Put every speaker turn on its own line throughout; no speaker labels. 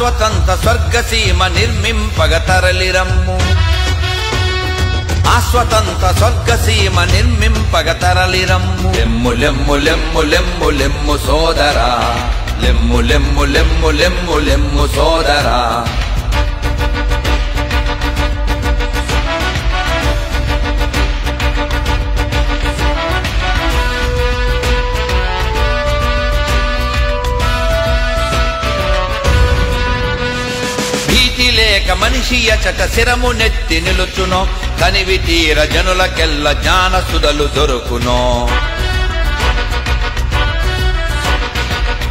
ఆస్వతంత స్వర్గసీమ నిర్మింపగ తరలిరమ్ము ఆస్వతంత స్వర్గసీమ నిర్మింపగ తరలిరమ్ము లెమ్ము లెమ్ము లెమ్ము లెమ్ము లెమ్ము సోదరా లెమ్ము లెమ్ము లెమ్ము లెమ్ము లెమ్ము సోదరా లేక మనిషి అచట శిరము నెత్తి నిలుచునో కనివి తీర జనులకెల్ల జ్ఞాన సుధలు దొరుకునో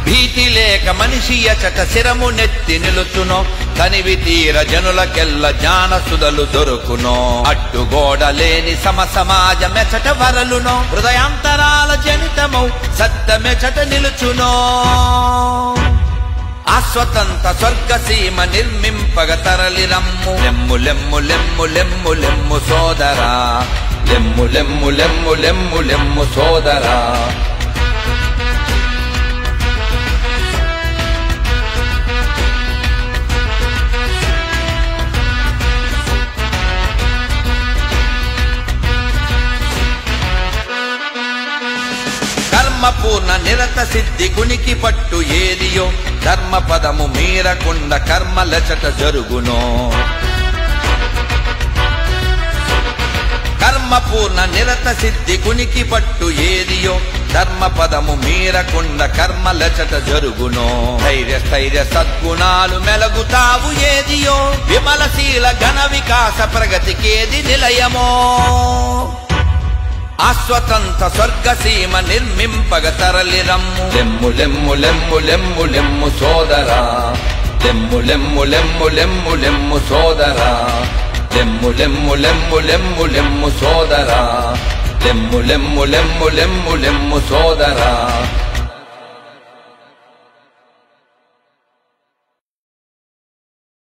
భీతి లేక మనిషి అచట శిరము నెత్తి నిలుచునో కనివి తీర జనులకెల్ల జ్ఞాన సుధలు దొరుకునో అడ్డుగోడ లేని సమాజమెచట వరలునో హృదయాంతరాల జనితమౌ సత్యమెచట నిలుచునో ఆస్వతంత స్వర్గసీమ నిర్మింపగ తరలిరమ్ము లెమ్ము లెమ్ము లెమ్ము లెమ్ము లెమ్ము సోదరా లెమ్ము లెమ్ము లెమ్ము లెమ్ము లెమ్ము సోదరా పూర్ణ నిరత సిద్ధి గునికి పట్టు ఏదియో ధర్మ పదము మీరకుండ కర్మలచట జరుగునో కర్మ పూర్ణ నిరత సిద్ధి గునికి పట్టు ఏదియో ధర్మ పదము మీరకుండ కర్మలచట జరుగునో ధైర్య స్థైర్య సద్గుణాలు మెలగుతావు ఏదియో విమలశీల ఘన వికాస ప్రగతికేది నిలయమో ఆస్వతంత స్వర్గసీమ నిర్మింపగ తరలిరమ్ము లెమ్ము లెమ్ము లెమ్ము లెమ్ము లెమ్ము సోదరా లెమ్ము లెమ్ము లెమ్ము లెమ్ము లెమ్ము సోదరా లెమ్ము లెమ్ము లెమ్ము లెమ్ము లెమ్ము సోదరా లెమ్ము లెమ్ము లెమ్ము లెమ్ము లెమ్ము సోదరా